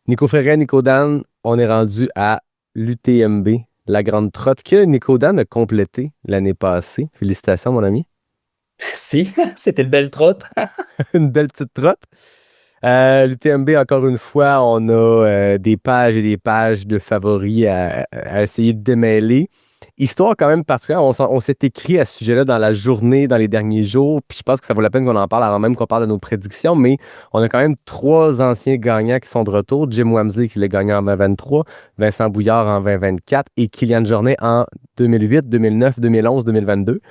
Nico Ferret, Nico Dan, on est rendu à l'UTMB, la grande trotte que Nico Dan a complété l'année passée. Félicitations, mon ami. Si, c'était une belle trotte. Une belle petite trotte. L'UTMB, encore une fois, on a des pages et des pages de favoris à essayer de démêler. Histoire quand même particulière, on s'est écrit à ce sujet-là dans la journée, dans les derniers jours, puis je pense que ça vaut la peine qu'on en parle avant même qu'on parle de nos prédictions, mais on a quand même trois anciens gagnants qui sont de retour. Jim Wamsley qui l'a gagné en 2023, Vincent Bouillard en 2024 et Kylian Jornet en 2008, 2009, 2011, 2022.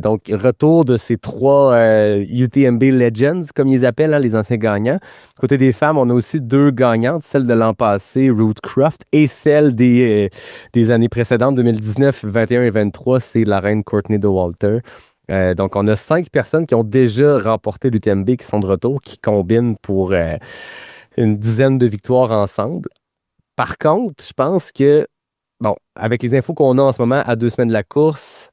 Donc, retour de ces trois UTMB Legends, comme ils appellent, hein, les anciens gagnants. Côté des femmes, on a aussi deux gagnantes, celle de l'an passé, Ruth Croft, et celle des années précédentes, 2019, 21 et 23, c'est la reine Courtney Dauwalter. Donc, on a 5 personnes qui ont déjà remporté l'UTMB, qui sont de retour, qui combinent pour une dizaine de victoires ensemble. Par contre, je pense que, bon, avec les infos qu'on a en ce moment à 2 semaines de la course,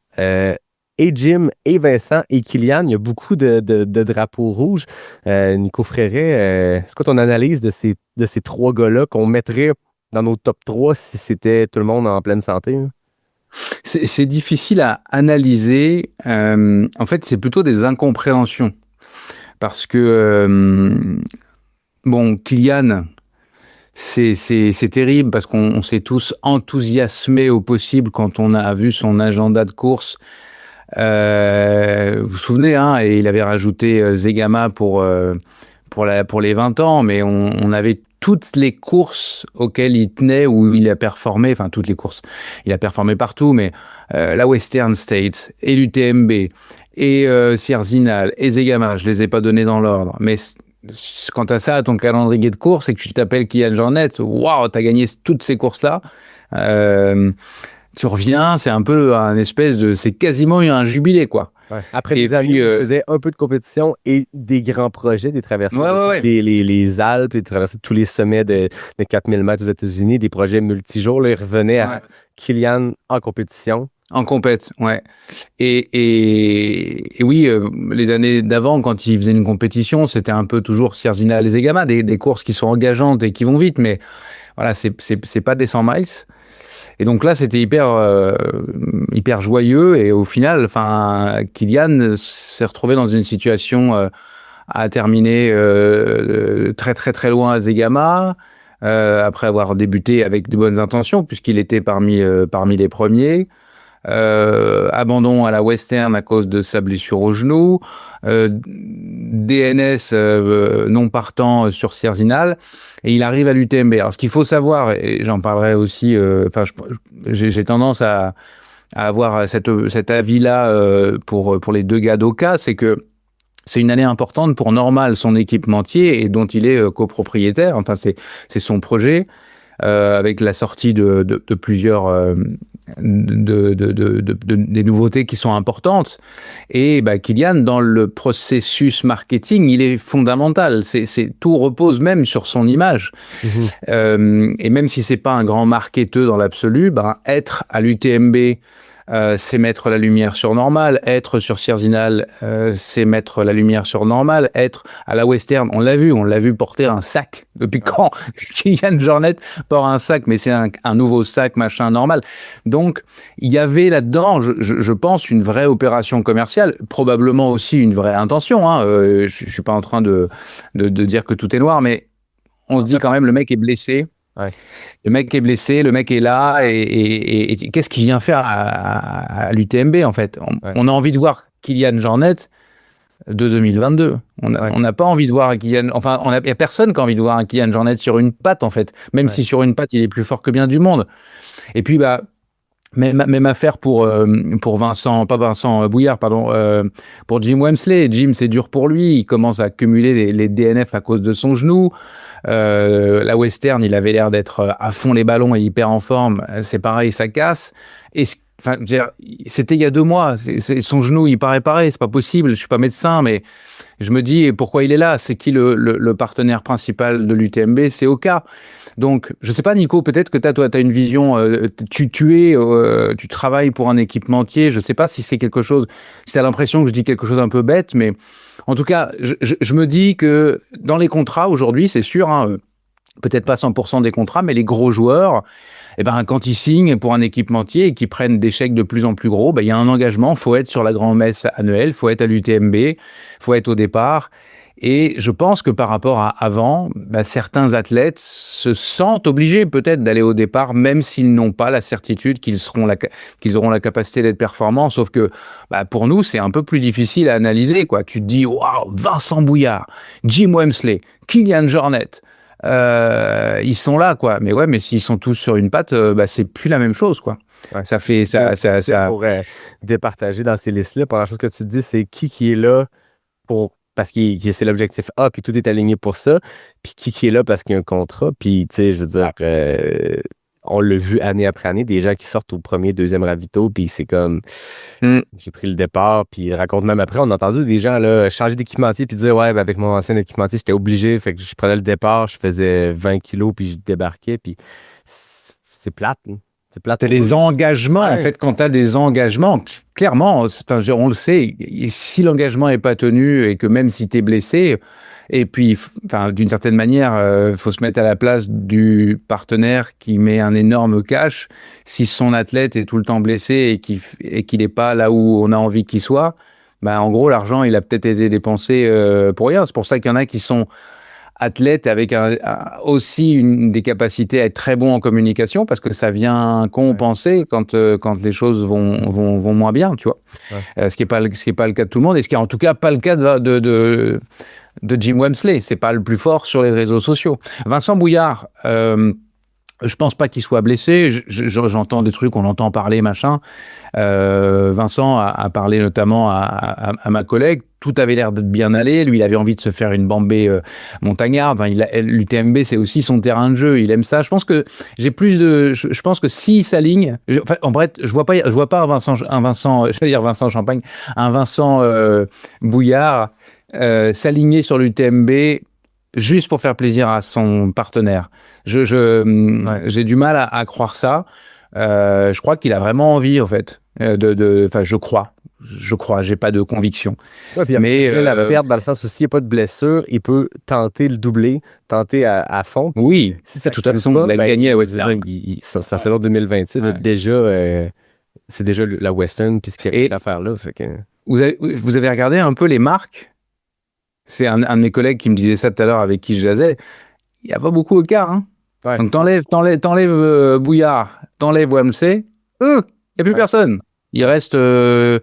et Jim, et Vincent, et Kylian, il y a beaucoup de drapeaux rouges. Nico Fréret, c'est quoi ton analyse de ces trois gars-là qu'on mettrait dans nos top 3 si c'était tout le monde en pleine santé, hein? C'est difficile à analyser. En fait, c'est plutôt des incompréhensions. Parce que, bon, Kylian, c'est terrible parce qu'on s'est tous enthousiasmés au possible quand on a vu son agenda de course. Vous vous souvenez, hein, et il avait rajouté Zegama pour les 20 ans, mais on avait toutes les courses auxquelles il tenait, où il a performé, enfin toutes les courses, il a performé partout, mais la Western States, et l'UTMB, et Sierzinal, et Zegama, je les ai pas donnés dans l'ordre, mais quant à ça, à ton calendrier de course, et que tu t'appelles Kylian Jornet, waouh, t'as gagné toutes ces courses-là, tu reviens, c'est un peu un espèce de, c'est quasiment un jubilé, quoi. Ouais. Après Et des années où puis, je faisais un peu de compétition et des grands projets, des traversées ouais, de ouais, toutes ouais. les Alpes, des traversées de tous les sommets de 4000 mètres aux États-Unis, des projets multijours, là, il revenait à Ouais. Kylian en compétition. En compète, ouais. Et oui, les années d'avant, quand ils faisaient une compétition, c'était un peu toujours Sierzinal et Zegama, des courses qui sont engageantes et qui vont vite, mais voilà, c'est pas des 100 miles. Et donc là, c'était hyper joyeux. Et au final, enfin, Kylian s'est retrouvé dans une situation à terminer très très très loin à Zegama, après avoir débuté avec de bonnes intentions, puisqu'il était parmi les premiers. Abandon à la Western à cause de sa blessure au genou, DNS non partant sur Sierzinal, et il arrive à l'UTMB. Alors ce qu'il faut savoir, et j'en parlerai aussi, enfin j'ai tendance à avoir cet avis-là pour les deux gars d'Oka, c'est que c'est une année importante pour Normal, son équipementier, et dont il est copropriétaire. Enfin, c'est son projet, avec la sortie de plusieurs des nouveautés qui sont importantes. Et bah, Kylian, dans le processus marketing, il est fondamental. Tout repose même sur son image. Mhm. Et même si c'est pas un grand marketeur dans l'absolu, bah, être à l'UTMB, c'est mettre la lumière sur Normal. Être sur Sierzinal, c'est mettre la lumière sur Normal. Être à la Western, on l'a vu porter un sac. Depuis quand Kylian Jornet porte un sac, mais c'est un nouveau sac, machin, Normal. Donc, il y avait là-dedans, je pense, une vraie opération commerciale, probablement aussi une vraie intention, hein. Je suis pas en train de dire que tout est noir, mais on se dit quand même, le mec est blessé. Ouais. Le mec est blessé, le mec est là, et qu'est-ce qu'il vient faire à l'UTMB, en fait? Ouais. On a envie de voir Kylian Jornet de 2022. On Ouais. n'a pas envie de voir un Kylian... Enfin, il n'y a personne qui a envie de voir un Kylian Jornet sur une patte, en fait. Même Ouais. si sur une patte, il est plus fort que bien du monde. Et puis, bah, même affaire pour Vincent, pas Vincent Bouillard, pardon, pour Jim Wamsley. Jim, c'est dur pour lui. Il commence à cumuler les DNF à cause de son genou. La Western, il avait l'air d'être à fond les ballons et hyper en forme. C'est pareil, ça casse. Enfin, je veux dire, c'était il y a 2 mois. Son genou, il paraît pareil. C'est pas possible. Je suis pas médecin, mais je me dis pourquoi il est là. C'est qui le partenaire principal de l'UTMB? C'est Oka. Donc, je sais pas, Nico, peut-être que toi, t'as une vision, tu travailles pour un équipementier, je sais pas si c'est quelque chose, si t'as l'impression que je dis quelque chose un peu bête, mais en tout cas, je me dis que dans les contrats aujourd'hui, c'est sûr, hein, peut-être pas 100% des contrats, mais les gros joueurs, eh ben, quand ils signent pour un équipementier et qu'ils prennent des chèques de plus en plus gros, ben, il y a un engagement, faut être sur la grand-messe annuelle, faut être à l'UTMB, faut être au départ. Et je pense que par rapport à avant, ben, certains athlètes se sentent obligés peut-être d'aller au départ, même s'ils n'ont pas la certitude qu'ils auront la capacité d'être performants. Sauf que ben, pour nous, c'est un peu plus difficile à analyser, quoi. Tu te dis, waouh, Vincent Bouillard, Jim Wemsley, Kilian Jornet, ils sont là, quoi. Mais ouais, mais s'ils sont tous sur une patte, bah, c'est plus la même chose, quoi. Ouais. Ça fait Pour départager dans ces listes-là, première chose que tu te dis, c'est qui est là parce que c'est l'objectif A, puis tout est aligné pour ça, puis qui est là parce qu'il y a un contrat, puis tu sais, je veux dire, on l'a vu année après année, des gens qui sortent au premier, deuxième ravito, puis c'est comme, j'ai pris le départ, puis raconte même après, on a entendu des gens là, changer d'équipementier, puis dire, ouais, ben, avec mon ancien équipementier, j'étais obligé, fait que je prenais le départ, je faisais 20 kilos, puis je débarquais, puis c'est plate, hein. C'est plate. C'est les engagements, Ouais. en fait, quand tu as des engagements, clairement, on le sait, si l'engagement n'est pas tenu et que même si tu es blessé, et puis, enfin, d'une certaine manière, faut se mettre à la place du partenaire qui met un énorme cash. Si son athlète est tout le temps blessé et qu'il n'est pas là où on a envie qu'il soit, bah, en gros, l'argent, il a peut-être été dépensé pour rien. C'est pour ça qu'il y en a qui sont athlète avec aussi des capacités à être très bon en communication parce que ça vient compenser quand les choses vont moins bien, tu vois. Ouais. Ce qui est pas le cas de tout le monde et ce qui est en tout cas pas le cas de Jim Wemsley. C'est pas le plus fort sur les réseaux sociaux. Vincent Bouillard, je pense pas qu'il soit blessé. J'entends des trucs, on entend parler, machin. Vincent a parlé notamment à ma collègue. Tout avait l'air d'être bien allé. Lui, il avait envie de se faire une bambée montagnarde. Enfin, l'UTMB, c'est aussi son terrain de jeu. Il aime ça. Je pense que je pense que s'il s'aligne, en bref, je vois pas un Vincent, j'allais dire Vincent Champagne, un Vincent Bouillard s'aligner sur l'UTMB juste pour faire plaisir à son partenaire. J'ai du mal à croire ça. Je crois qu'il a vraiment envie, en fait, enfin, je crois, j'ai pas de conviction. Ouais, puis mais la perte dans le sens où s'il n'y a pas de blessure, il peut tenter le doubler, tenter à fond. Oui, si ça de toute façon, il a gagné la Western. Sa saison 2026, c'est déjà la Western, puis ce qu'il y a l'affaire là. Fait que... vous avez regardé un peu les marques? C'est un de mes collègues qui me disait ça tout à l'heure avec qui je jassais. Il n'y a pas beaucoup d'écart, hein. Ouais. Donc t'enlèves Bouillard, t'enlèves Wemsley, il n'y a plus personne. Il reste Rod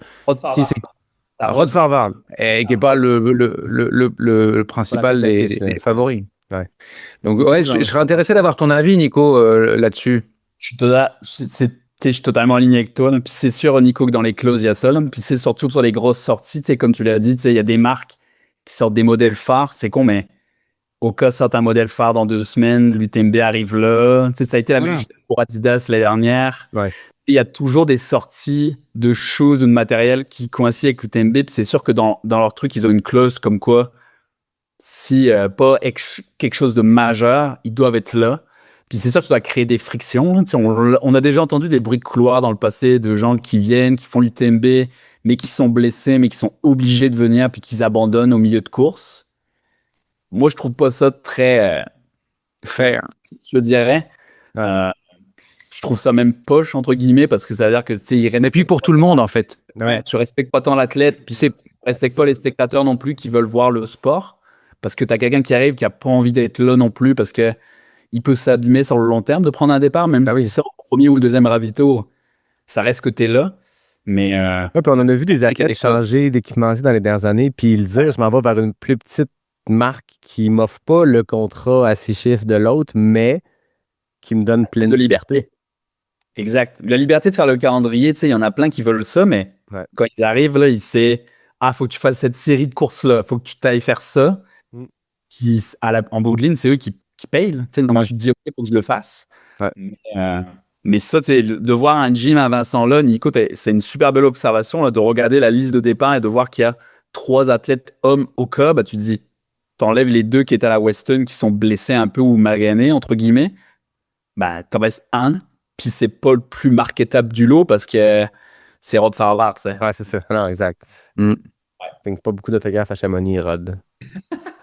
Farvard, qui n'est pas le principal des favoris. Ouais. Donc ouais, je serais intéressé d'avoir ton avis, Nico, là-dessus. Je suis totalement aligné avec toi. Puis c'est sûr, Nico, que dans les clauses, il y a ça. Puis c'est surtout sur les grosses sorties, comme tu l'as dit, il y a des marques qui sortent des modèles phares. C'est con, mais Oka sort un modèle phare dans 2 semaines, l'UTMB arrive là. Ça a été la même chose pour Adidas l'année dernière. Ouais. Il y a toujours des sorties de choses ou de matériel qui coïncident avec l'UTMB. Puis c'est sûr que dans leur truc, ils ont une clause comme quoi, si pas quelque chose de majeur, ils doivent être là. Puis c'est sûr que ça doit créer des frictions. On a déjà entendu des bruits de couloir dans le passé de gens qui viennent, qui font l'UTMB, mais qui sont blessés, mais qui sont obligés de venir, puis qu'ils abandonnent au milieu de course. Moi, je trouve pas ça très fair, je dirais. Je trouve ça même poche, entre guillemets, parce que ça veut dire que, Mais puis pour tout le monde, en fait. Ouais, tu respectes pas tant l'athlète, puis tu respectes pas les spectateurs non plus qui veulent voir le sport, parce que t'as quelqu'un qui arrive qui a pas envie d'être là non plus, parce que il peut s'abîmer sur le long terme de prendre un départ, même si c'est au premier ou deuxième ravito, ça reste que t'es là. Mais puis on en a vu des athlètes changer d'équipementier dans les dernières années, puis ils dire, je m'en vais vers une plus petite marque qui m'offre pas le contrat à 6 chiffres de l'autre, mais qui me donne plein de liberté. Exact. La liberté de faire le calendrier, il y en a plein qui veulent ça, mais quand ils arrivent, là, faut que tu fasses cette série de courses-là, faut que tu t'ailles faire ça. En bout de ligne, c'est eux qui payent. Donc tu te dis, OK, faut que je le fasse. Ouais. Mais ça, de voir un Jim à Vincent là, Nico, c'est une super belle observation là, de regarder la liste de départ et de voir qu'il y a 3 athlètes hommes au cas, tu te dis, t'enlèves les 2 qui étaient à la Western qui sont blessés un peu ou maganés, entre guillemets, t'en restes un, puis c'est pas le plus marketable du lot parce que c'est Rod Farvard, tu sais. Ouais, c'est ça. Non, exact. Pas beaucoup d'autographes à Chamonix, Rod.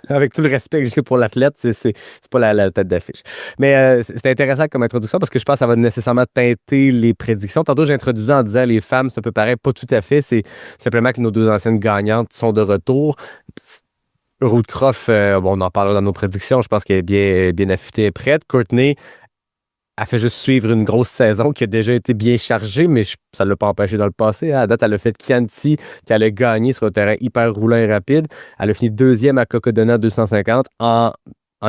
Avec tout le respect que j'ai pour l'athlète, c'est pas la tête d'affiche. Mais c'était intéressant comme introduction parce que je pense que ça va nécessairement teinter les prédictions. Tantôt, j'ai introduit en disant les femmes, c'est un peu pareil. Pas tout à fait. C'est simplement que nos deux anciennes gagnantes sont de retour. Ruth Croft, on en parlera dans nos prédictions. Je pense qu'elle est bien affûtée et prête. Courtney, elle fait juste suivre une grosse saison qui a déjà été bien chargée, mais ça ne l'a pas empêché dans le passé. À date, elle a fait Chianti, qu'elle a gagné sur un terrain hyper roulant et rapide. Elle a fini deuxième à Cocodona 250 en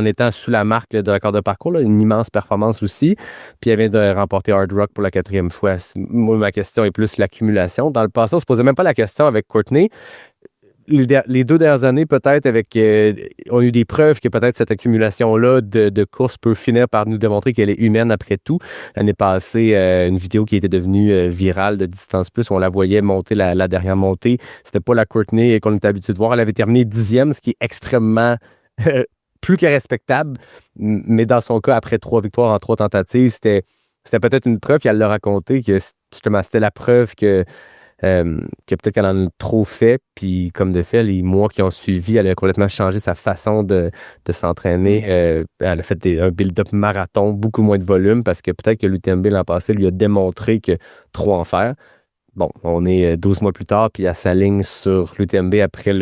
étant sous la marque de record de parcours. Là, une immense performance aussi. Puis elle vient de remporter Hard Rock pour la 4e fois. Moi, ma question est plus l'accumulation. Dans le passé, on ne se posait même pas la question avec Courtney. Les 2 dernières années, peut-être, on a eu des preuves que peut-être cette accumulation-là de courses peut finir par nous démontrer qu'elle est humaine après tout. L'année passée, une vidéo qui était devenue virale de Distance Plus, où on la voyait monter la dernière montée. C'était pas la Courtney qu'on était habitué de voir. Elle avait terminé 10e, ce qui est extrêmement plus que respectable. Mais dans son cas, après 3 victoires en 3 tentatives, c'était peut-être une preuve, puis elle l'a raconté, que justement, c'était la preuve que peut-être qu'elle en a trop fait, puis comme de fait, les mois qui ont suivi, elle a complètement changé sa façon de s'entraîner. Elle a fait un build-up marathon, beaucoup moins de volume, parce que peut-être que l'UTMB l'an passé lui a démontré que trop en faire. Bon, on est 12 mois plus tard, puis elle s'aligne sur l'UTMB après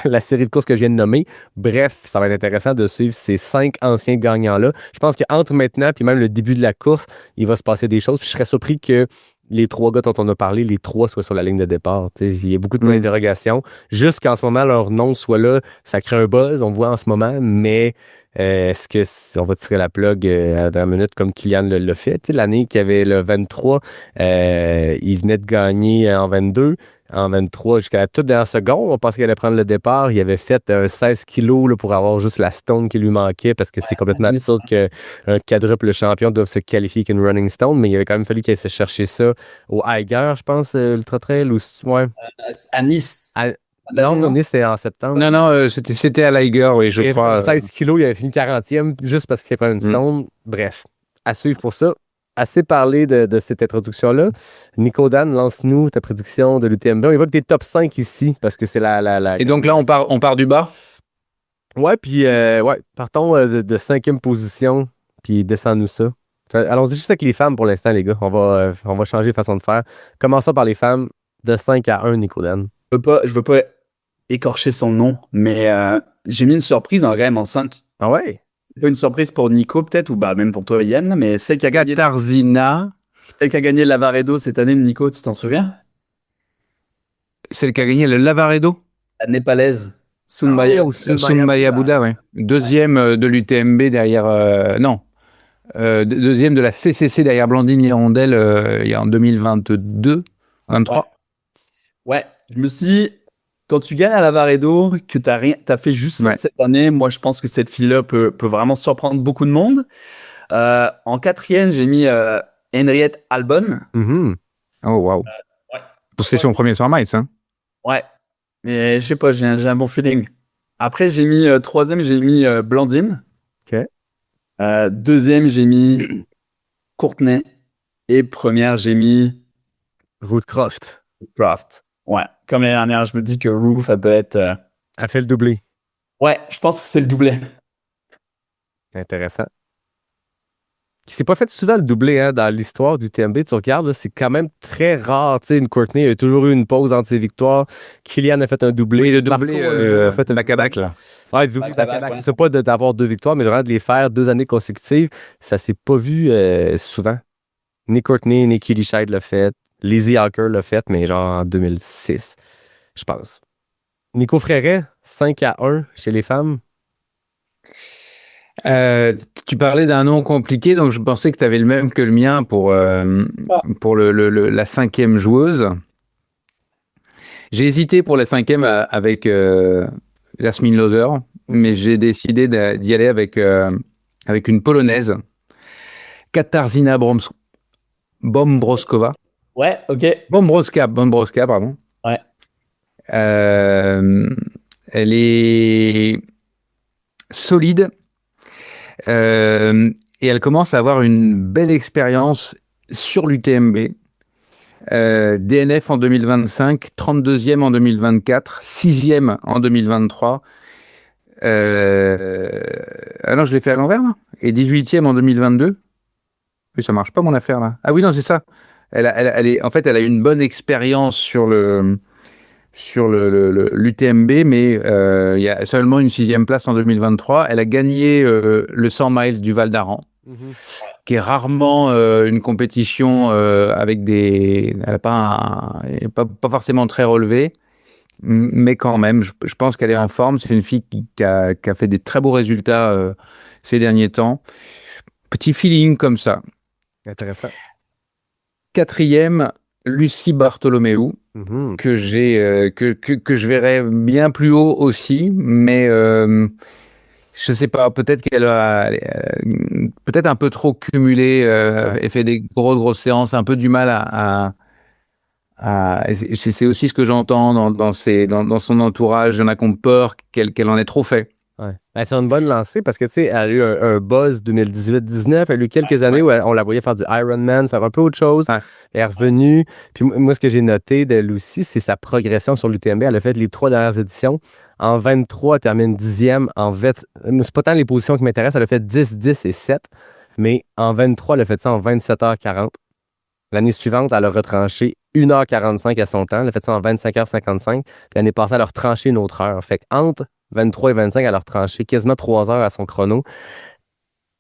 la série de courses que je viens de nommer. Bref, ça va être intéressant de suivre ces 5 anciens gagnants-là. Je pense qu'entre maintenant, puis même le début de la course, il va se passer des choses. Puis je serais surpris que les 3 gars dont on a parlé, les 3 soient sur la ligne de départ. Il y a beaucoup de points d'interrogation. Juste qu'en ce moment, leur nom soit là, ça crée un buzz, on voit en ce moment, mais est-ce qu'on va tirer la plug à la dernière minute comme Kylian l'a fait? L'année qu'il y avait le 23, il venait de gagner en 22. En 23, jusqu'à la toute dernière seconde, on pensait qu'il allait prendre le départ. Il avait fait 16 kilos là, pour avoir juste la stone qui lui manquait parce que c'est complètement absurde qu'un quadruple champion doive se qualifier qu'une running stone, mais il avait quand même fallu qu'il aille se chercher ça au Eiger, je pense, Ultra Trail. Ouais. À Nice. Non, Nice, c'est en septembre. Non, c'était à l'Eiger, oui, je crois. 16 kilos, il avait fini 40e juste parce qu'il avait pris une stone. Bref, à suivre pour ça. Assez parlé de cette introduction-là. Nico Dan, lance-nous ta prédiction de l'UTMB. On évoque des top 5 ici, parce que c'est la... Et donc là, on part du bas? Ouais, puis partons de 5e position, puis descends-nous ça. Allons-y juste avec les femmes pour l'instant, les gars. On va changer de façon de faire. Commençons par les femmes, de 5 à 1, Nico Dan. Je veux pas écorcher son nom, mais j'ai mis une surprise quand même en 5. Ah ouais? Pas une surprise pour Nico, peut-être, ou même pour toi, Yann, mais celle qui a gagné le Lavaredo cette année, Nico, tu t'en souviens? Celle qui a gagné le Lavaredo? La népalaise, Sunmaya. Sunmaya Buddha, oui. Deuxième de l'UTMB derrière... deuxième de la CCC derrière Blandine Hirondelle en 2022, 23. Ouais, je me suis dit, quand tu gagnes à Lavaredo, que t'as fait juste cette année, moi je pense que cette fille-là peut vraiment surprendre beaucoup de monde. En 4e, j'ai mis Henriette Albon. Mm-hmm. Oh wow. C'est son premier 100 miles, hein? Ouais, mais je sais pas, j'ai un bon feeling. Après, j'ai mis 3e, j'ai mis Blandine. OK. 2e, j'ai mis Courtney. Et première, j'ai mis Ruth Croft. Ouais, comme l'année dernière, je me dis que Ruth, elle peut être... Elle fait le doublé. Ouais, je pense que c'est le doublé. Intéressant. Qui s'est pas fait souvent le doublé hein, dans l'histoire du TMB. Tu regardes, là, c'est quand même très rare. Tu sais, une Courtney a toujours eu une pause entre ses victoires. Kylian a fait un doublé. Oui, le doublé a fait un back-à-back, là. Ouais, le doublé back-à-back. C'est pas d'avoir 2 victoires, mais vraiment de les faire 2 années consécutives. Ça s'est pas vu souvent. Ni Courtney, ni Kelly Scheid l'a fait. Lizzie Alker l'a fait, mais genre en 2006, je pense. Nico Fréret, 5 à 1 chez les femmes. Tu parlais d'un nom compliqué, donc je pensais que tu avais le même que le mien pour la 5e joueuse. J'ai hésité pour la 5e avec Jasmine Loser, mais j'ai décidé d'y aller avec une Polonaise, Katarzyna Bombrowska. Ouais, ok. Bombrowska, pardon. Ouais. Elle est solide et elle commence à avoir une belle expérience sur l'UTMB. DNF en 2025, 32e en 2024, 6e en 2023. Ah non, je l'ai fait à l'envers, là. Et 18e en 2022. Oui, ça marche pas, mon affaire, là. Ah oui, non, c'est ça. En fait, elle a eu une bonne expérience sur l'UTMB, mais il y a seulement une 6e place en 2023. Elle a gagné le 100 miles du Val d'Aran, qui est rarement une compétition avec des... Elle n'a pas forcément très relevé, mais quand même, je pense qu'elle est en forme. C'est une fille qui a fait des très beaux résultats ces derniers temps. Petit feeling comme ça. Intéressant. 4e, Lucie Bartholomeou, que je verrais bien plus haut aussi, mais je sais pas, peut-être qu'elle a peut-être un peu trop cumulé et fait des grosses séances, un peu du mal c'est aussi ce que j'entends dans son entourage. Il y en a qui ont peur qu'elle en ait trop fait. Ouais. Ben, c'est une bonne lancée parce que, tu sais, elle a eu un buzz 2018-19. Elle a eu quelques années où on la voyait faire du Ironman, faire un peu autre chose. Ouais. Elle est revenue. Puis moi, ce que j'ai noté de Lucie, c'est sa progression sur l'UTMB. Elle a fait les 3 dernières éditions. En 23, elle termine 10e. C'est pas tant les positions qui m'intéressent. Elle a fait 10, 10 et 7. Mais en 23, elle a fait ça en 27h40. L'année suivante, elle a retranché 1h45 à son temps. Elle a fait ça en 25h55. Puis l'année passée, elle a retranché une autre heure. Fait qu'entre 23 et 25, elle a retranché quasiment 3 heures à son chrono.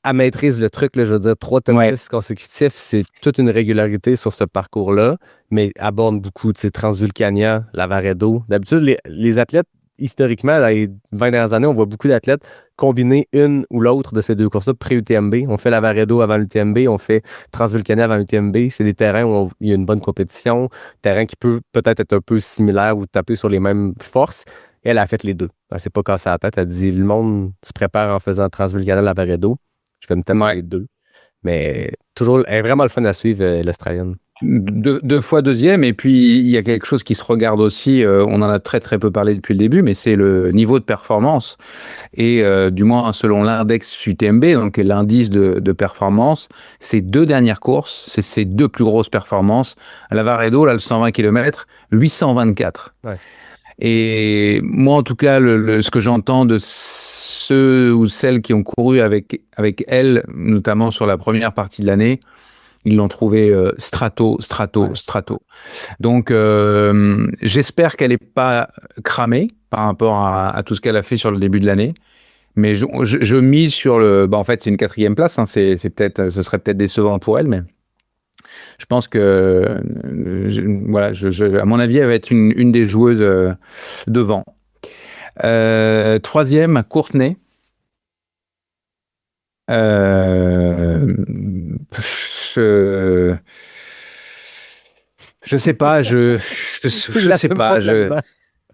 Elle maîtrise le truc, là, je veux dire, 3 top 10 consécutifs, c'est toute une régularité sur ce parcours-là, mais aborde beaucoup, tu sais, Transvulcania, Lavaredo. D'habitude, les athlètes, historiquement, dans les 20 dernières années, on voit beaucoup d'athlètes combiner une ou l'autre de ces deux courses-là pré-UTMB. On fait Lavaredo avant l'UTMB, on fait Transvulcania avant l'UTMB. C'est des terrains où il y a une bonne compétition, terrain qui peut peut-être être un peu similaire ou taper sur les mêmes forces. Et elle a fait les deux. Elle s'est pas cassée la tête. Elle dit, le monde se prépare en faisant Transvulcania, Lavaredo. Je vais me tellement les deux. Mais toujours, elle est vraiment le fun à suivre, l'Australienne. 2 fois 2e, et puis il y a quelque chose qui se regarde aussi, on en a très très peu parlé depuis le début, mais c'est le niveau de performance, et du moins selon l'index UTMB, donc l'indice de performance, ces 2 dernières courses, c'est ces 2 plus grosses performances. À Lavaredo, là, le 120 km, 824. Ouais. Et moi, en tout cas, ce que j'entends de ceux ou celles qui ont couru avec elle, notamment sur la première partie de l'année, ils l'ont trouvé strato. Donc, j'espère qu'elle n'est pas cramée par rapport à tout ce qu'elle a fait sur le début de l'année. Mais je mise sur le... en fait, c'est une 4e place. Hein, ce serait peut-être décevant pour elle, mais je pense que... à mon avis, elle va être une des joueuses devant. 3e, Courtenay. Je sais pas, je sais pas.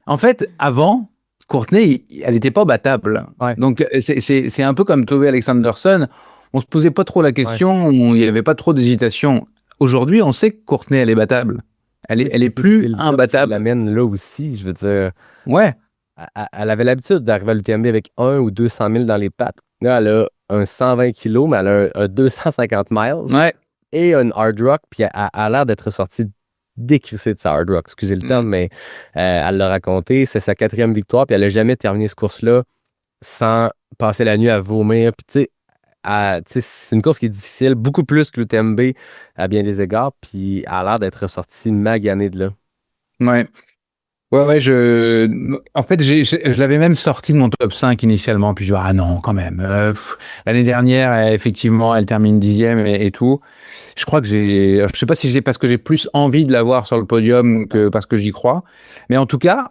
En fait, avant, Courtenay, elle n'était pas battable. Ouais. Donc, c'est un peu comme Tove Alexanderson. On se posait pas trop la question, il n'y avait pas trop d'hésitation. Aujourd'hui, on sait que Courtenay, elle est battable. Elle est plus imbattable. Elle l'amène là aussi, je veux dire. Ouais. Elle avait l'habitude d'arriver à l'UTMB avec 1 ou 200 000 dans les pattes. Là, elle a un 120 kg, mais elle a un 250 miles. Ouais. Et un hard rock, puis elle a l'air d'être sortie décrissée de sa hard rock. Excusez le terme, mais elle l'a raconté. C'est sa 4e victoire, puis elle n'a jamais terminé ce course-là sans passer la nuit à vomir. Puis tu sais, c'est une course qui est difficile, beaucoup plus que l'UTMB à bien des égards, puis elle a l'air d'être sortie maganée de là. Ouais. Ouais, en fait, je l'avais même sorti de mon top 5 initialement, puis je dis, ah non, quand même. L'année dernière, effectivement, elle termine 10e et tout. Je crois que je sais pas si j'ai, parce que j'ai plus envie de la voir sur le podium que parce que j'y crois. Mais en tout cas,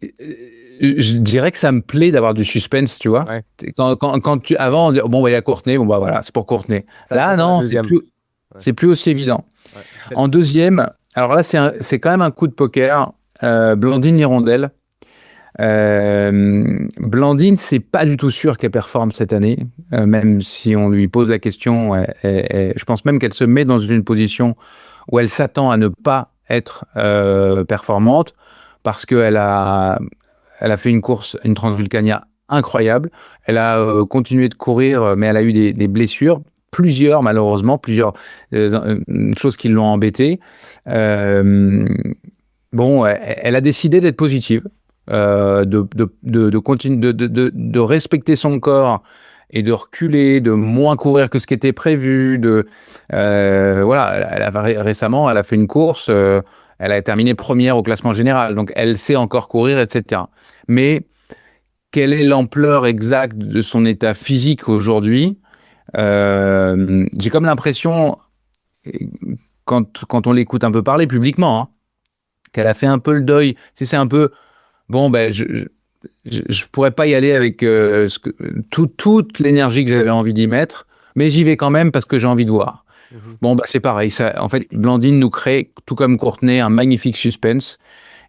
je dirais que ça me plaît d'avoir du suspense, tu vois. Ouais. Quand avant, on dit, bon, il y a Courtenay, bon, voilà, c'est pour Courtenay. Là, non, c'est plus aussi évident. Ouais. En 2e, alors là, c'est quand même un coup de poker. Blandine Hirondelle. Blandine, c'est pas du tout sûr qu'elle performe cette année, même si on lui pose la question. Je pense même qu'elle se met dans une position où elle s'attend à ne pas être performante parce qu'elle a fait une course, une Transvulcania incroyable. Elle a continué de courir, mais elle a eu des blessures. Plusieurs choses qui l'ont embêtée. Bon, elle a décidé d'être positive. de respecter son corps et de reculer, de moins courir que ce qui était prévu. Voilà, récemment, elle a fait une course, elle a terminé première au classement général, donc elle sait encore courir, etc. Mais quelle est l'ampleur exacte de son état physique aujourd'hui? J'ai comme l'impression, quand on l'écoute un peu parler publiquement, hein, qu'elle a fait un peu le deuil. C'est un peu, bon, ben, je pourrais pas y aller avec toute l'énergie que j'avais envie d'y mettre, mais j'y vais quand même parce que j'ai envie de voir. Bon, bah, c'est pareil. En fait, Blandine nous crée, tout comme Courtney, un magnifique suspense.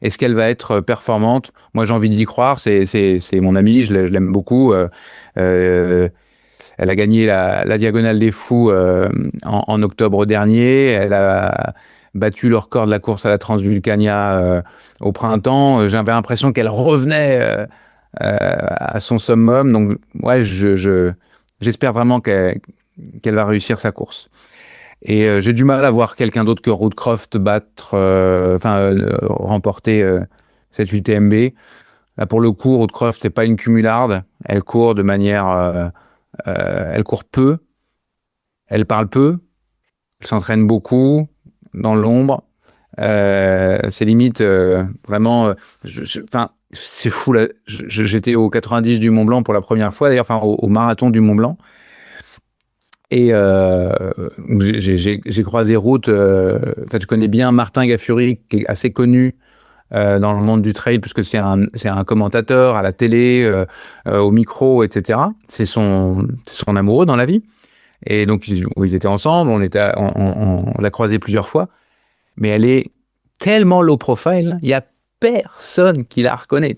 Est-ce qu'elle va être performante? Moi, j'ai envie d'y croire. C'est mon amie, je l'aime beaucoup. Elle a gagné la Diagonale des Fous en octobre dernier. Elle a battu le record de la course à la Transvulcania au printemps. J'avais l'impression qu'elle revenait à son summum. Donc, ouais, j'espère vraiment qu'elle va réussir sa course. Et j'ai du mal à voir quelqu'un d'autre que Woodcroft remporter cette UTMB. Là, pour le coup, Woodcroft, c'est pas une cumularde. Elle court de manière... elle court peu. Elle parle peu. Elle s'entraîne beaucoup dans l'ombre. C'est limite vraiment... c'est fou. Là. J'étais au 90 du Mont Blanc pour la première fois, d'ailleurs, au marathon du Mont Blanc. Et j'ai croisé Ruth. Je connais bien Martin Gaffuri, qui est assez connu dans le monde du trail, puisque c'est un commentateur à la télé, au micro, etc. C'est son amoureux dans la vie. Et donc, ils étaient ensemble, on l'a croisé plusieurs fois. Mais elle est tellement low profile, il n'y a personne qui la reconnaît.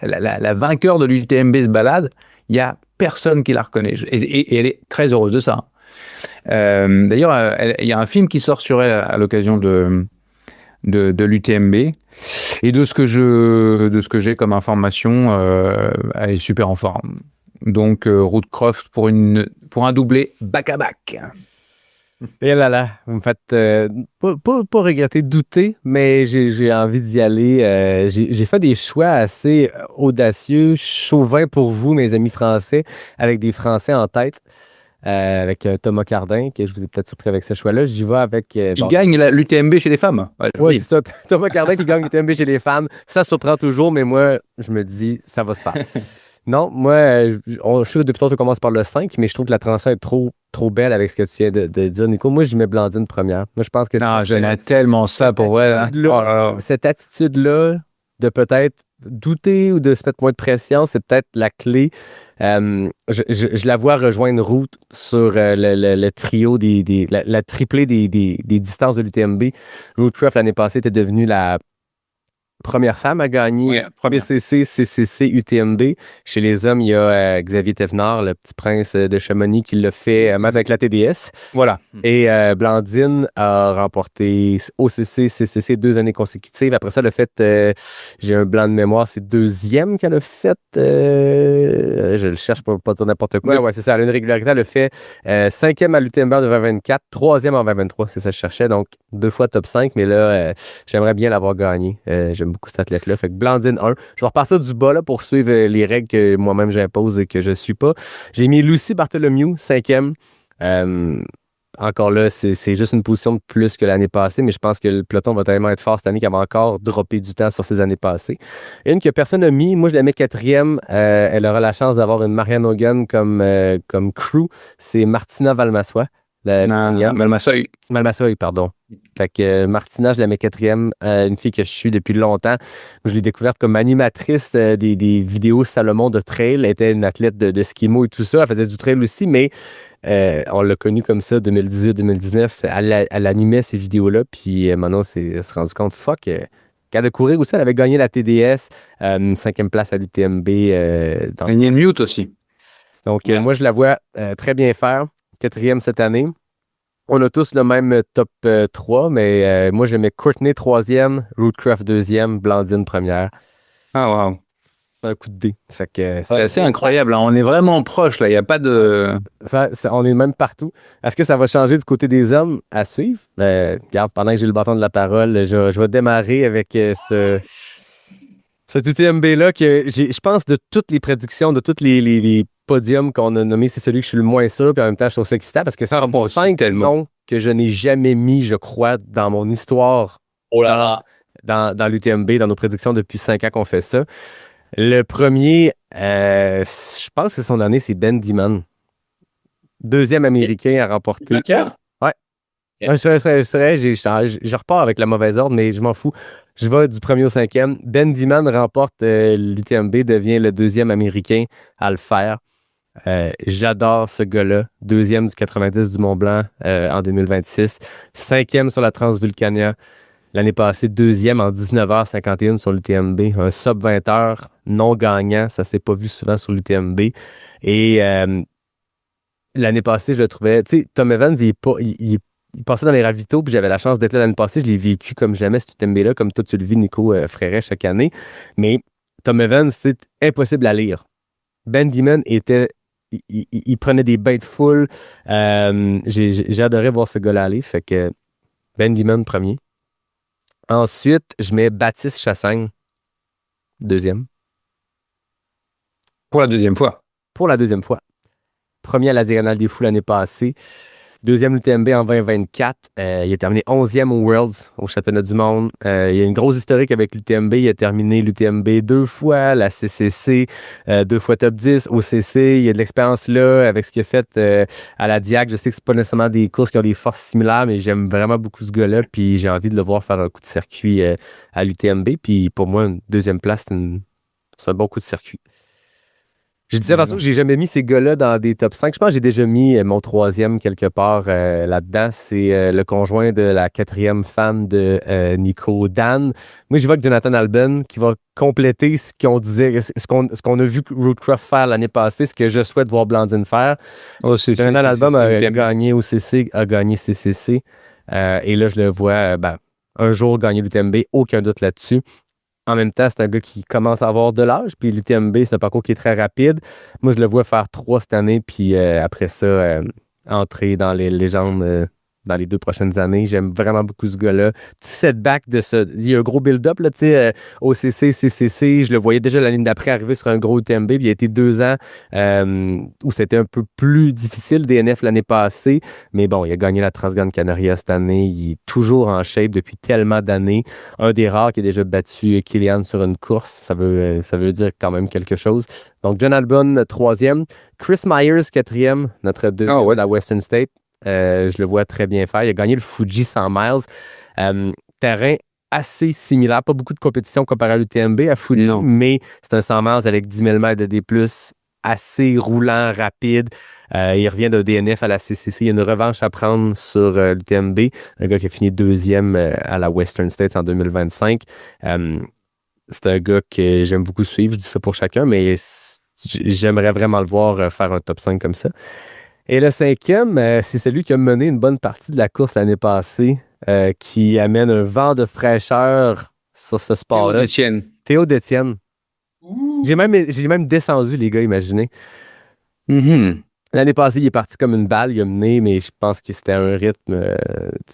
La vainqueur de l'UTMB se balade, il n'y a personne qui la reconnaît. Et elle est très heureuse de ça. D'ailleurs, il y a un film qui sort sur elle à l'occasion de l'UTMB. Et de ce que j'ai comme information, elle est super en forme. Donc, Woodcroft pour un doublé back-à-back. Et là là, vous me faites pas regretter, douter, mais j'ai envie d'y aller. J'ai fait des choix assez audacieux, chauvins pour vous, mes amis français, avec des Français en tête, avec Thomas Cardin, que je vous ai peut-être surpris avec ce choix-là. J'y vais avec... Il gagne l'UTMB chez les femmes. Oui, c'est ça. Thomas Cardin qui gagne l'UTMB chez les femmes, ça surprend toujours, mais moi, je me dis, ça va se faire. Non, moi, je sais que depuis tantôt, on commence par le 5, mais je trouve que la transition est trop belle avec ce que tu viens de dire, Nico. Moi, je mets Blandine première. Moi, je pense que... Non, j'aime tellement ça pour vrai. Hein. Cette attitude-là de peut-être douter ou de se mettre moins de pression, c'est peut-être la clé. Je la vois rejoindre Ruth sur le trio, la triplée des distances de l'UTMB. Ruth Croft, l'année passée, était devenue la première femme à gagner BCC, CCC, UTMB. Chez les hommes, il y a Xavier Thévenard, le petit prince de Chamonix, qui l'a fait avec la TDS. Voilà. Et Blandine a remporté OCC, CCC 2 années consécutives. Après ça, elle a fait, j'ai un blanc de mémoire, c'est deuxième qu'elle a fait. Je le cherche pour ne pas dire n'importe quoi. Ouais, c'est ça, elle a une régularité. Elle a fait 5e à l'UTMB en 2024, 3e en 2023. C'est ça que je cherchais. Donc, 2 fois top 5, mais là, j'aimerais bien l'avoir gagné. J'aime beaucoup cet athlète-là. Fait que Blandine 1. Je vais repartir du bas là, pour suivre les règles que moi-même j'impose et que je ne suis pas. J'ai mis Lucie Bartholomew, 5e. Encore là, c'est juste une position de plus que l'année passée, mais je pense que le peloton va tellement être fort cette année qu'elle va encore dropper du temps sur ces années passées. Une que personne n'a mis, moi je la mets 4e. Elle aura la chance d'avoir une Marianne Hogan comme crew. C'est Martina Valmassois. Valmassoy, pardon. Fait que Martina, je la mets 4e. Une fille que je suis depuis longtemps. Je l'ai découverte comme animatrice des vidéos Salomon de trail. Elle était une athlète de skimo et tout ça. Elle faisait du trail aussi, mais on l'a connue comme ça 2018-2019. Elle animait ces vidéos-là. Puis maintenant, elle s'est rendu compte, qu'elle de courir aussi. Elle avait gagné la TDS, 5e place à l'UTMB. Gagné le mute aussi. Donc, moi, je la vois très bien faire. 4e cette année. On a tous le même top 3, mais moi, je mets Courtney 3e, Woodcroft 2e, Blandine 1re. Ah, wow. Un coup de dé. Fait que, c'est assez incroyable. Hein. On est vraiment proche, là. Il n'y a pas de... on est même partout. Est-ce que ça va changer du côté des hommes à suivre? Regarde, pendant que j'ai le bâton de la parole, je vais démarrer avec ce Cet UTMB-là, je pense de toutes les prédictions, de tous les podiums qu'on a nommés, c'est celui que je suis le moins sûr, puis en même temps, je trouve ça excitant parce que c'est un bon 5 noms que je n'ai jamais mis, je crois, dans mon histoire. Oh là là. Dans l'UTMB, dans nos prédictions depuis 5 ans qu'on fait ça. Le premier, je pense que son année, c'est Ben Dimon. Deuxième Américain à remporter. Vainqueur? Ouais. Ok. Je repars avec la mauvaise ordre, mais je m'en fous. Je vais du premier au cinquième. Ben Dimon remporte l'UTMB, devient le deuxième Américain à le faire. J'adore ce gars-là. Deuxième du 90 du Mont-Blanc en 2026. Cinquième sur la Transvulcania. L'année passée, deuxième en 19h51 sur l'UTMB. Un sub 20 heures non gagnant. Ça s'est pas vu souvent sur l'UTMB. Et l'année passée, je le trouvais... Tu sais, Tom Evans, il passait dans les ravitaux, puis j'avais la chance d'être là l'année passée. Je l'ai vécu comme jamais, ce UTMB-là, comme toi, tu le vis, Nico Fréret, chaque année. Mais Tom Evans, c'est impossible à lire. Ben Dimon était... Il prenait des bains de foule. J'ai adoré voir ce gars-là aller. Fait que Ben Dimon, premier. Ensuite, je mets Baptiste Chassagne, deuxième. Pour la deuxième fois. Pour la deuxième fois. Premier à la Diagonale des Fous l'année passée. Deuxième UTMB en 2024. Il a terminé 11e au Worlds, au Championnat du Monde. Il y a une grosse historique avec l'UTMB. Il a terminé l'UTMB 2 fois, la CCC, 2 fois top 10, OCC. Il y a de l'expérience là avec ce qu'il a fait à la Diag. Je sais que c'est pas nécessairement des courses qui ont des forces similaires, mais j'aime vraiment beaucoup ce gars-là. Puis j'ai envie de le voir faire un coup de circuit à l'UTMB. Puis pour moi, une deuxième place, c'est un bon coup de circuit. Je disais parce que j'ai jamais mis ces gars-là dans des top 5. Je pense que j'ai déjà mis mon troisième quelque part là-dedans. C'est le conjoint de la quatrième femme de Nico, Dan. Moi, j'y vais avec Jonathan Albon qui va compléter ce qu'on a vu Rootcroft faire l'année passée, ce que je souhaite voir Blandine faire. Jonathan Albon a gagné OCC, a gagné CCC. Et là, je le vois un jour gagner l'UTMB, aucun doute là-dessus. En même temps, c'est un gars qui commence à avoir de l'âge, puis l'UTMB, c'est un parcours qui est très rapide. Moi, je le vois faire 3 cette année, puis après ça, entrer dans les légendes dans les 2 prochaines années. J'aime vraiment beaucoup ce gars-là. Petit setback de ça. Il y a un gros build-up, là, tu sais, OCC, CCC. Je le voyais déjà l'année d'après arriver sur un gros UTMB, puis il y a été 2 ans où c'était un peu plus difficile, DNF l'année passée. Mais bon, il a gagné la Transgrande Canaria cette année. Il est toujours en shape depuis tellement d'années. Un des rares qui a déjà battu Kilian sur une course. Ça veut dire quand même quelque chose. Donc, John Albon, troisième. Chris Myers, quatrième, notre deuxième de la Western State. Je le vois très bien faire. Il a gagné le Fuji 100 miles. Terrain assez similaire. Pas beaucoup de compétition comparé à l'UTMB, à Fuji, mais c'est un 100 miles avec 10 000 mètres de D+, assez roulant, rapide. Il revient d'un DNF à la CCC. Il y a une revanche à prendre sur l'UTMB. Un gars qui a fini deuxième à la Western States en 2025. C'est un gars que j'aime beaucoup suivre. Je dis ça pour chacun, mais j'aimerais vraiment le voir faire un top 5 comme ça. Et le cinquième, c'est celui qui a mené une bonne partie de la course l'année passée, qui amène un vent de fraîcheur sur ce sport-là. Théo Détienne. J'ai même descendu, les gars, imaginez. L'année passée, il est parti comme une balle, il a mené, mais je pense que c'était un rythme.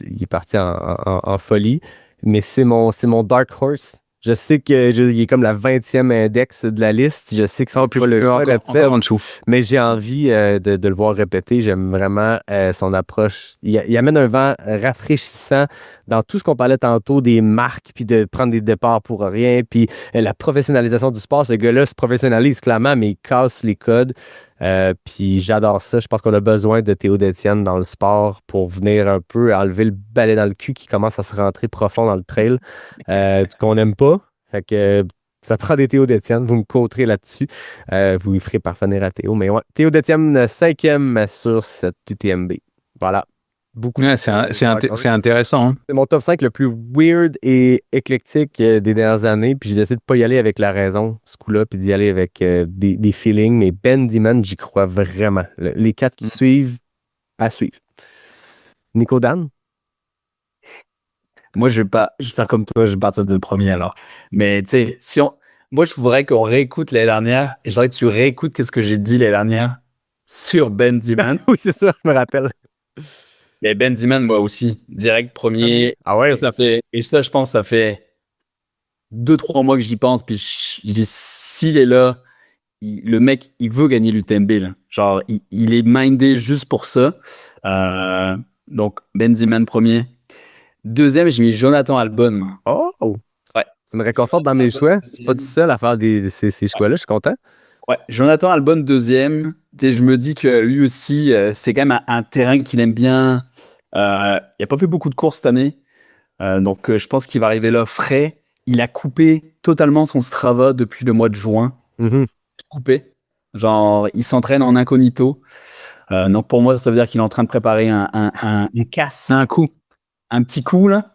Il est parti en folie. Mais c'est mon dark horse. Je sais qu'il est comme la 20e index de la liste. Je sais que c'est pas le encore en dessous. Mais j'ai envie de le voir répéter. J'aime vraiment son approche. Il amène un vent rafraîchissant dans tout ce qu'on parlait tantôt, des marques, puis de prendre des départs pour rien, puis la professionnalisation du sport. Ce gars-là se professionnalise clairement, mais il casse les codes. Puis j'adore ça. Je pense qu'on a besoin de Théo Détienne dans le sport pour venir un peu enlever le balai dans le cul qui commence à se rentrer profond dans le trail, qu'on n'aime pas. Fait que ça prend des Théo Détienne. Vous me coterez là-dessus. Vous y ferez parvenir à Théo. Mais ouais, Théo Détienne, 5e sur cette UTMB. Voilà. Beaucoup. Ouais, c'est intéressant. Hein. C'est mon top 5 le plus weird et éclectique des dernières années. Puis j'ai décidé de ne pas y aller avec la raison, ce coup-là, puis d'y aller avec des feelings. Mais Ben Dimon, j'y crois vraiment. Les 4 qui suivent, à suivre. Nico Dan? Moi, je vais faire comme toi, je vais partir de premier alors. Mais tu sais, moi, je voudrais qu'on réécoute les dernières et je voudrais que tu réécoutes qu'est-ce que j'ai dit les dernières sur Ben Dimon. Oui, c'est ça, je me rappelle. Mais Ben Dimon, moi aussi, direct premier. Ah ouais? Ça fait, et ça, je pense, ça fait 2-3 mois que j'y pense, puis je dis, s'il est là, le mec, il veut gagner l'UTMB, là. Genre, il est mindé juste pour ça. Donc, Benziman premier. Deuxième, j'ai mis Jonathan Albon, moi. Oh! Ouais. Ça me réconforte dans mes choix. Je suis pas tout seul à faire ces choix-là, je suis content. Ouais, Jonathan Albon deuxième. Et je me dis que lui aussi, c'est quand même un terrain qu'il aime bien. Il a pas fait beaucoup de courses cette année. Donc, je pense qu'il va arriver là frais. Il a coupé totalement son Strava depuis le mois de juin. Mhm. Coupé. Genre, il s'entraîne en incognito. Donc, pour moi, ça veut dire qu'il est en train de préparer un casse. C'est un coup. Un petit coup, là.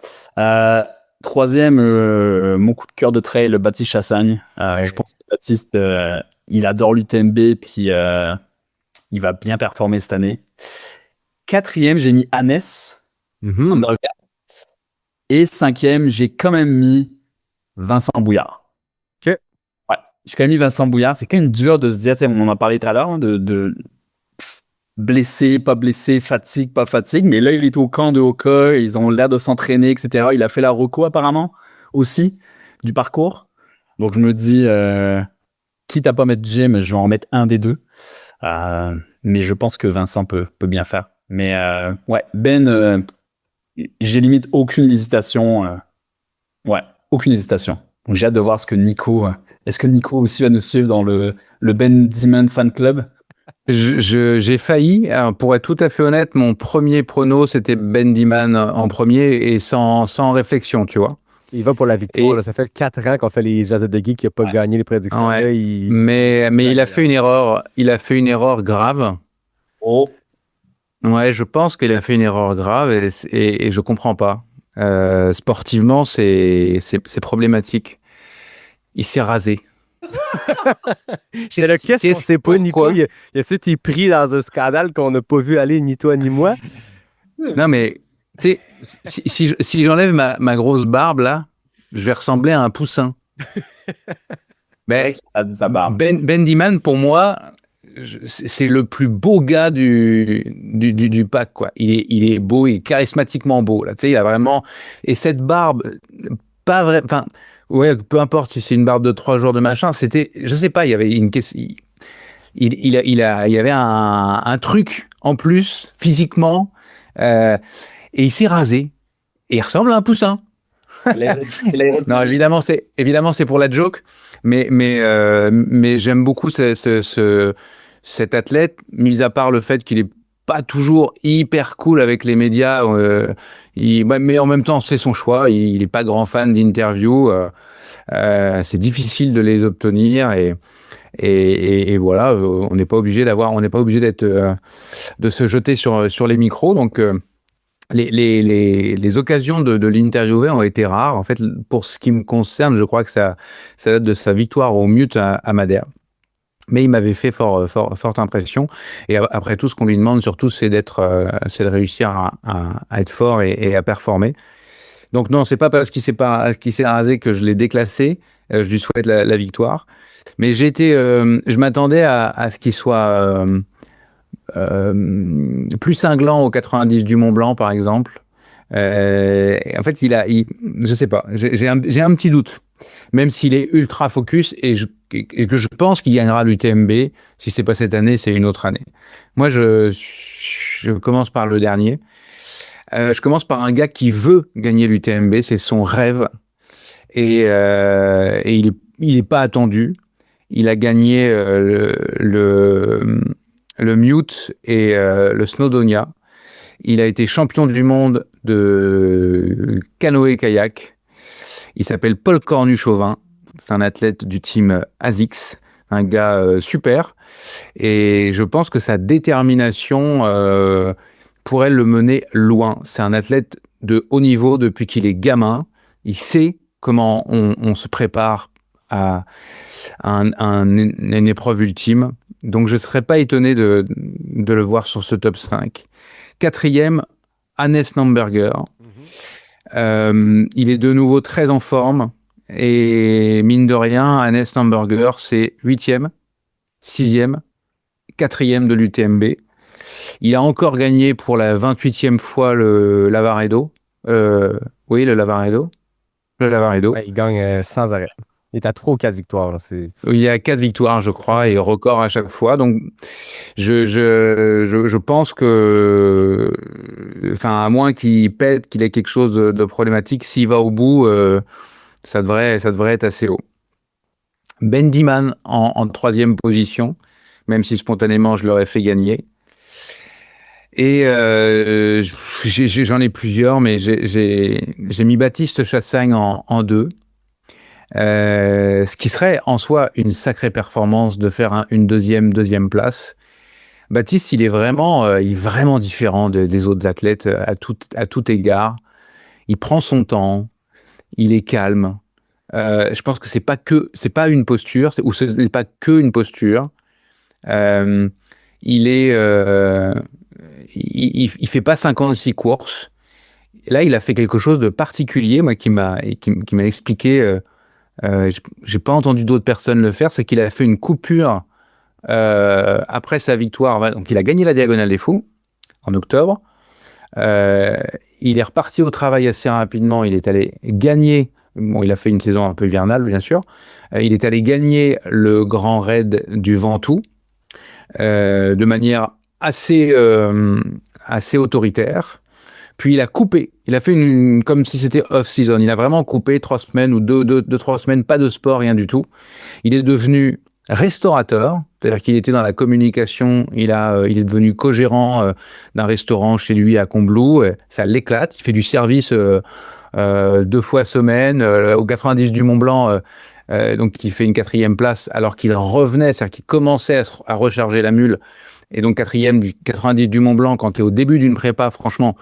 Troisième, mon coup de cœur de trail, le Baptiste Chassagne. Je pense que Baptiste, il adore l'UTMB, puis il va bien performer cette année. Quatrième, j'ai mis Hannes. Mhm. Et cinquième, j'ai quand même mis Vincent Bouillard. OK. Ouais, j'ai quand même mis Vincent Bouillard. C'est quand même dur de se dire, on en a parlé tout à l'heure, hein, de blessé, pas blessé, fatigue, pas fatigue. Mais là, il est au camp de Hoka, ils ont l'air de s'entraîner, etc. Il a fait la reco apparemment aussi du parcours. Donc je me dis, quitte à pas mettre Jim, je vais en mettre un des deux. Mais je pense que Vincent peut bien faire. Mais ouais, Ben, j'ai limite aucune hésitation. Ouais, aucune hésitation. Donc j'ai hâte de voir ce que Nico. Est-ce que Nico aussi va nous suivre dans le Ben Dimon Fan Club? J'ai failli. Alors, pour être tout à fait honnête, mon premier prono, c'était Ben Diman en premier et sans réflexion, tu vois. Il va pour la victoire. Et- Là. Ça fait 4 ans qu'on fait les Jazz de Geek qui n'a pas Ouais. gagné les prédictions. Ouais. Là, il... Mais il a fait une erreur. Il a fait une erreur grave. Oh. Ouais, je pense qu'il a fait une erreur grave et je comprends pas. Sportivement, c'est problématique. Il s'est rasé. C'est le qu'est-ce qu'on sait pas, Nico? Pourquoi? Il a été pris dans un scandale qu'on n'a pas vu aller ni toi ni moi. Non, mais tu sais, si j'enlève ma grosse barbe là, je vais ressembler à un poussin. Ben, Ça barbe. Ben Diman, pour moi, c'est le plus beau gars du pack, quoi. Il est beau, il est charismatiquement beau, là. Tu sais, il a vraiment. Et cette barbe, pas vrai. Enfin, ouais, peu importe si c'est une barbe de 3 jours de machin, c'était. Je sais pas, il y avait une question. Il y avait un truc en plus, physiquement, et il s'est rasé. Et il ressemble à un poussin. Non, évidemment, c'est pour la joke, mais j'aime beaucoup cet athlète, mis à part le fait qu'il est pas toujours hyper cool avec les médias, mais en même temps, c'est son choix. Il est pas grand fan d'interviews. C'est difficile de les obtenir et voilà, on n'est pas obligé de se jeter sur les micros. Donc, les occasions de l'interviewer ont été rares. En fait, pour ce qui me concerne, je crois que ça date de sa victoire au Mute à Madère. Mais il m'avait fait forte impression. Et après tout, ce qu'on lui demande surtout, c'est de réussir à être fort et à performer. Donc non, c'est pas parce qu'il s'est rasé que je l'ai déclassé. Je lui souhaite la victoire. Mais je m'attendais à ce qu'il soit plus cinglant au 90 du Mont Blanc, par exemple. En fait, je sais pas, j'ai un petit doute. Même s'il est ultra focus et que je pense qu'il gagnera l'UTMB, si c'est pas cette année, c'est une autre année. Moi, je commence par le dernier. Je commence par un gars qui veut gagner l'UTMB, c'est son rêve. Et il est pas attendu. Il a gagné le Mute et le Snowdonia. Il a été champion du monde de canoë-kayak. Il s'appelle Paul Cornu-Chauvin. C'est un athlète du team ASICS, un gars super. Et je pense que sa détermination pourrait le mener loin. C'est un athlète de haut niveau depuis qu'il est gamin. Il sait comment on se prépare à une épreuve ultime. Donc je ne serais pas étonné de le voir sur ce top 5. Quatrième, Hannes Namberger. Il est de nouveau très en forme. Et mine de rien, Hannes Namberger, c'est 8e, 6e, 4e de l'UTMB. Il a encore gagné pour la 28e fois le Lavaredo. Oui, le Lavaredo. Le Lavaredo. Ouais, il gagne sans arrêt. Il est à 3 ou 4 victoires. Là. Il y a 4 victoires, je crois, et record à chaque fois. Donc, je pense que, enfin, à moins qu'il pète, qu'il ait quelque chose de problématique, s'il va au bout, ça devrait être assez haut. Ben Diman en 3e position, même si spontanément je l'aurais fait gagner. Et j'en ai plusieurs, mais j'ai mis Baptiste Chassagne en 2. Ce qui serait en soi une sacrée performance de faire une deuxième place. Baptiste, il est vraiment différent des autres athlètes à tout égard. Il prend son temps, il est calme. Je pense que c'est pas une posture, ou ce n'est pas que une posture. Il fait pas 56 courses. Là, il a fait quelque chose de particulier, moi, qui m'a expliqué. J'ai pas entendu d'autres personnes le faire. C'est qu'il a fait une coupure après sa victoire. Donc, il a gagné la Diagonale des Fous en octobre. Il est reparti au travail assez rapidement. Il est allé gagner. Bon, il a fait une saison un peu hivernale, bien sûr. Il est allé gagner le Grand Raid du Ventoux de manière assez autoritaire. Puis il a coupé. Il a fait comme si c'était off-season. Il a vraiment coupé 3 semaines ou 3 semaines, pas de sport, rien du tout. Il est devenu restaurateur, c'est-à-dire qu'il était dans la communication. Il est devenu co-gérant d'un restaurant chez lui à Combloux. Ça l'éclate. Il fait du service 2 fois semaine au 90 du Mont Blanc. Donc il fait une 4e place alors qu'il revenait, c'est-à-dire qu'il commençait à recharger la mule. Et donc 4e du 90 du Mont Blanc, quand tu es au début d'une prépa, franchement,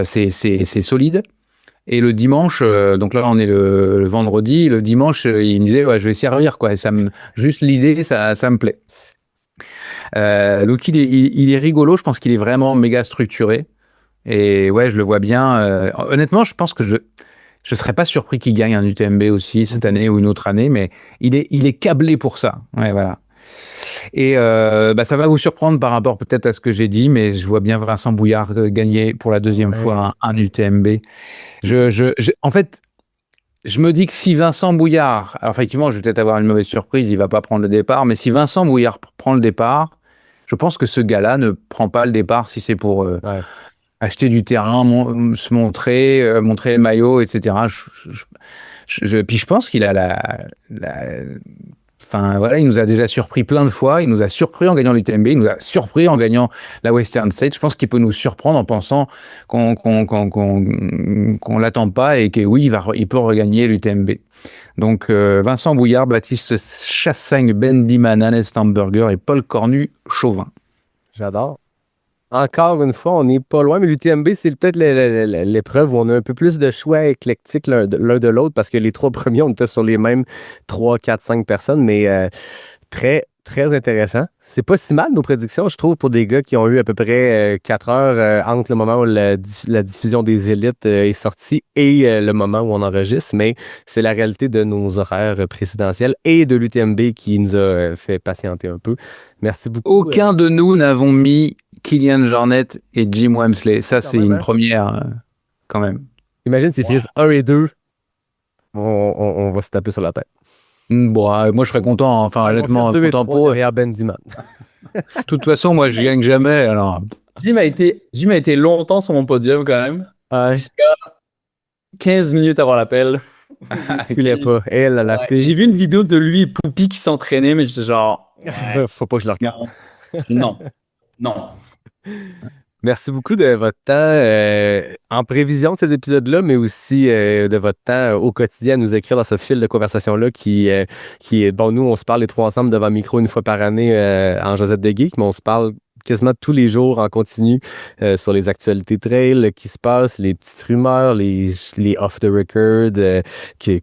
c'est solide. Et le dimanche, donc là on est le vendredi, le dimanche, il me disait, ouais, je vais servir, quoi. Et juste l'idée, ça me plaît. Donc il est rigolo, je pense qu'il est vraiment méga structuré. Et ouais, je le vois bien. Honnêtement, je pense que je serais pas surpris qu'il gagne un UTMB aussi cette année ou une autre année, mais il est câblé pour ça. Ouais, voilà. Et ça va vous surprendre par rapport peut-être à ce que j'ai dit, mais je vois bien Vincent Bouillard gagner pour la 2e fois un UTMB. En fait, je me dis que si Vincent Bouillard, alors effectivement, je vais peut-être avoir une mauvaise surprise, il va pas prendre le départ, mais si Vincent Bouillard prend le départ, je pense que ce gars-là ne prend pas le départ si c'est pour acheter du terrain, se montrer, montrer le maillot, etc. Puis je pense qu'il a Enfin, voilà, il nous a déjà surpris plein de fois. Il nous a surpris en gagnant l'UTMB. Il nous a surpris en gagnant la Western States. Je pense qu'il peut nous surprendre en pensant qu'on l'attend pas et que oui, il peut regagner l'UTMB. Donc, Vincent Bouillard, Baptiste Chassagne, Ben Diman, Hannes Stamberger et Paul Cornu-Chauvin. J'adore. Encore une fois, on n'est pas loin, mais l'UTMB, c'est peut-être l'épreuve où on a un peu plus de choix éclectiques l'un de l'autre parce que les 3 premiers, on était sur les mêmes 3, 4, 5 personnes, mais très, très intéressant. C'est pas si mal nos prédictions, je trouve, pour des gars qui ont eu à peu près 4 heures entre le moment où la diffusion des élites est sortie et le moment où on enregistre, mais c'est la réalité de nos horaires présidentiels et de l'UTMB qui nous a fait patienter un peu. Merci beaucoup. Aucun de nous n'avons mis Kilian Jornet et Jim Wemsley. Ça, c'est une première, quand même. Imagine s'ils finissent 1 et 2, on va se taper sur la tête. Bon, moi, je serais content. Enfin, honnêtement, content pour eux. Ben Diman. De toute façon, moi, je gagne jamais. Alors, Jim a été longtemps sur mon podium quand même. Jusqu'à 15 minutes avant l'appel. Tu l'as pas. Elle, elle a fait. J'ai vu une vidéo de lui et Poupy qui s'entraînait, mais j'étais genre. Faut pas que je le regarde. Non. Merci beaucoup de votre temps en prévision de ces épisodes-là, mais aussi de votre temps au quotidien à nous écrire dans ce fil de conversation-là qui est, bon, nous, on se parle les 3 ensemble devant le micro une fois par année en Josette de Geek, mais on se parle quasiment tous les jours en continu sur les actualités trail qui se passent, les petites rumeurs, les off the record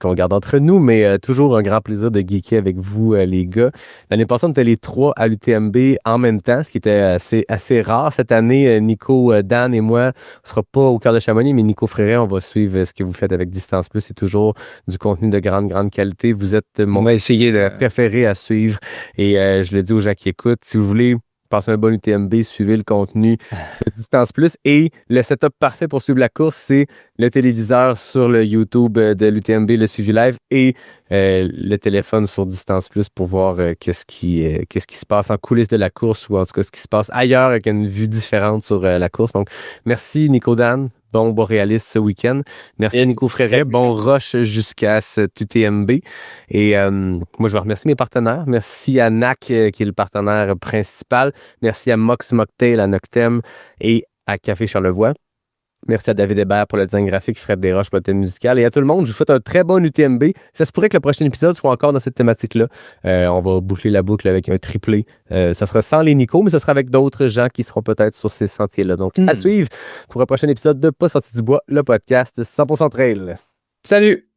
qu'on garde entre nous, mais toujours un grand plaisir de geeker avec vous, les gars. L'année passée, on était les 3 à l'UTMB en même temps, ce qui était assez rare. Cette année, Nico, Dan et moi, on ne sera pas au cœur de Chamonix, mais Nico Fréret, on va suivre ce que vous faites avec Distance Plus. C'est toujours du contenu de grande qualité. Vous êtes mon préféré à suivre. Et je le dis aux gens qui écoutent, si vous voulez passez un bon UTMB, suivez le contenu de Distance Plus. Et le setup parfait pour suivre la course, c'est le téléviseur sur le YouTube de l'UTMB, le suivi live, et le téléphone sur Distance Plus pour voir qu'est-ce qui se passe en coulisses de la course ou en tout cas ce qui se passe ailleurs avec une vue différente sur la course. Donc, merci Nico Dan. Bon Boréalis ce week-end. Merci à Nico Fréret. Bon rush jusqu'à cet UTMB. Et moi, je vais remercier mes partenaires. Merci à NAC, qui est le partenaire principal. Merci à Mox Mocktail, à Noctem et à Café Charlevoix. Merci à David Hébert pour le design graphique, Fred Desroches pour le thème musical. Et à tout le monde, je vous souhaite un très bon UTMB. Ça se pourrait que le prochain épisode soit encore dans cette thématique-là. On va boucler la boucle avec un triplé. Ça sera sans les Nico, mais ça sera avec d'autres gens qui seront peut-être sur ces sentiers-là. Donc, à suivre pour un prochain épisode de Pas sorti du bois, le podcast 100% Trail. Salut!